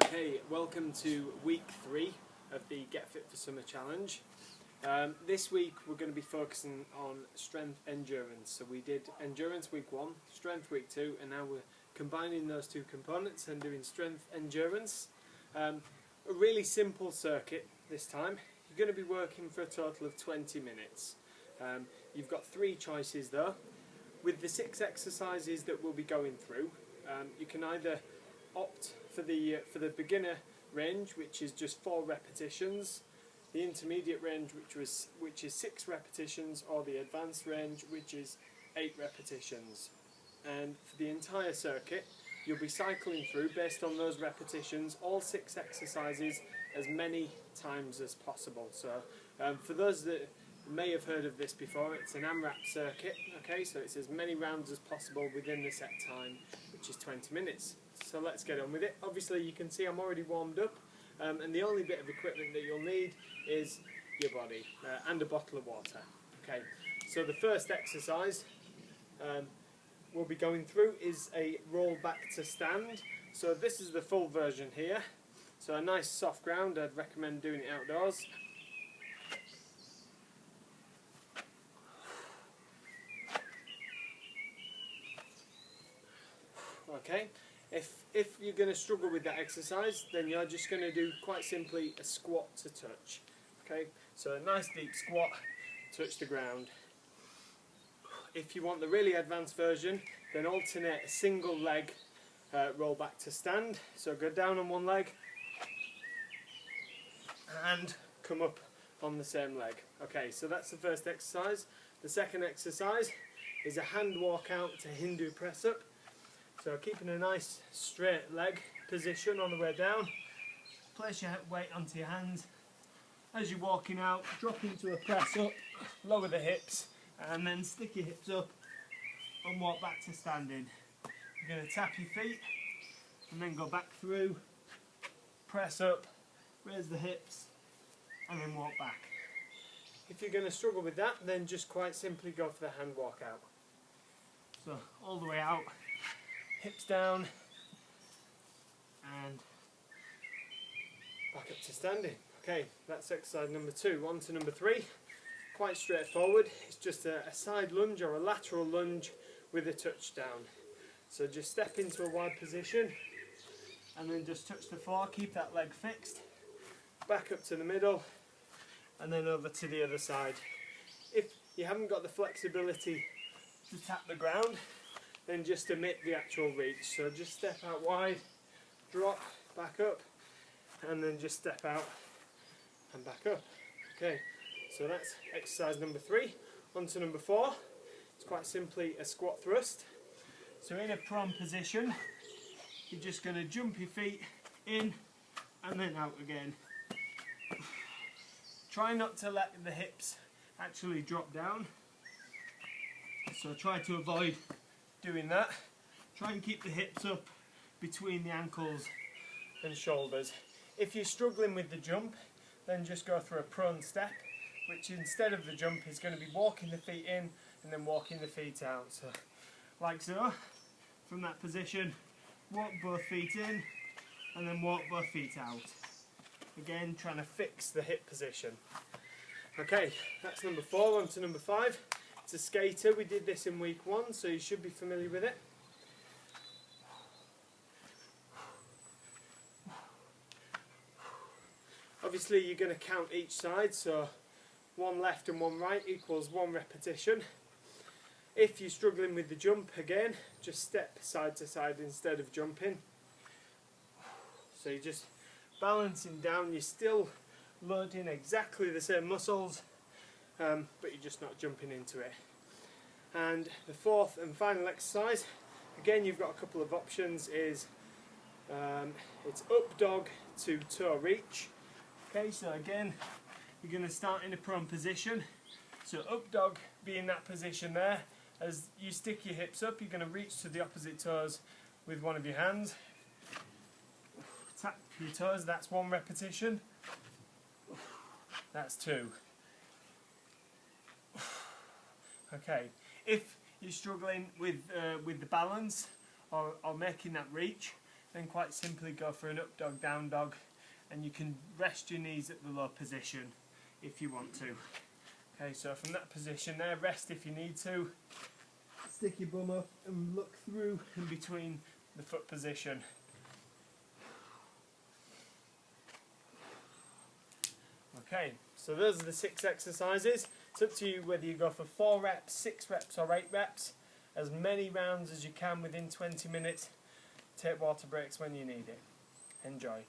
Okay, welcome to week 3 of the Get Fit for Summer Challenge. This week we're going to be focusing on strength endurance. So we did endurance week 1, strength week 2, and now we're combining those two components and doing strength endurance. A really simple circuit this time. You're going to be working for a total of 20 minutes. You've got 3 choices though. With the 6 exercises that we'll be going through, you can either opt for the beginner range, which is just 4 repetitions, the intermediate range, which is 6 repetitions, or the advanced range, which is 8 repetitions. And for the entire circuit, you'll be cycling through, based on those repetitions, all 6 exercises as many times as possible. So for those that may have heard of this before, it's an AMRAP circuit. Okay, so it's as many rounds as possible within the set time, which is 20 minutes. So let's get on with it. Obviously you can see I'm already warmed up, and the only bit of equipment that you'll need is your body and a bottle of water. Okay, so the first exercise we'll be going through is a roll back to stand. So this is the full version here. So a nice soft ground, I'd recommend doing it outdoors. Okay, if you're going to struggle with that exercise, then you're just going to do quite simply a squat to touch. Okay, so a nice deep squat, touch the ground. If you want the really advanced version, then alternate a single leg roll back to stand. So go down on one leg and come up on the same leg. Okay, so that's the first exercise. The second exercise is a hand walk out to Hindu press up. So keeping a nice straight leg position on the way down, place your weight onto your hands. As you're walking out, drop into a press up, lower the hips, and then stick your hips up and walk back to standing. You're going to tap your feet and then go back through, press up, raise the hips, and then walk back. If you're going to struggle with that, then just quite simply go for the hand walk out. So all the way out, hips down and back up to standing. Okay, that's exercise number 2. On to number 3. Quite straightforward. It's just a side lunge or a lateral lunge with a touchdown. So just step into a wide position and then just touch the floor, keep that leg fixed, back up to the middle and then over to the other side. If you haven't got the flexibility to tap the ground, then just omit the actual reach. So just step out wide, drop, back up, and then just step out and back up. Okay, so that's exercise number 3. On to number 4. It's quite simply a squat thrust. So in a prone position, you're just going to jump your feet in and then out again. Try not to let the hips actually drop down. So try to avoid doing that. Try and keep the hips up between the ankles and shoulders. If you're struggling with the jump, then just go for a prone step, which instead of the jump is going to be walking the feet in and then walking the feet out. So like so, from that position, walk both feet in and then walk both feet out. Again, trying to fix the hip position. Okay, that's number 4. On to number 5. It's a skater. We did this in week 1, so you should be familiar with it. Obviously you're going to count each side, so 1 left and 1 right equals 1 repetition. If you're struggling with the jump, again, just step side to side instead of jumping. So you're just balancing down, you're still loading exactly the same muscles, but you're just not jumping into it. And the 4th and final exercise, again you've got a couple of options, is it's up dog to toe reach. Okay, so again you're going to start in a prone position. So up dog being that position there, as you stick your hips up, you're going to reach to the opposite toes with one of your hands. Tap your toes, that's 1 repetition. That's 2. Okay, if you're struggling with the balance or making that reach, then quite simply go for an up dog, down dog, and you can rest your knees at the low position if you want to. Okay, so from that position there, rest if you need to, stick your bum up and look through in between the foot position. Okay, so those are the 6 exercises. It's up to you whether you go for 4 reps, 6 reps or 8 reps. As many rounds as you can within 20 minutes. Take water breaks when you need it. Enjoy.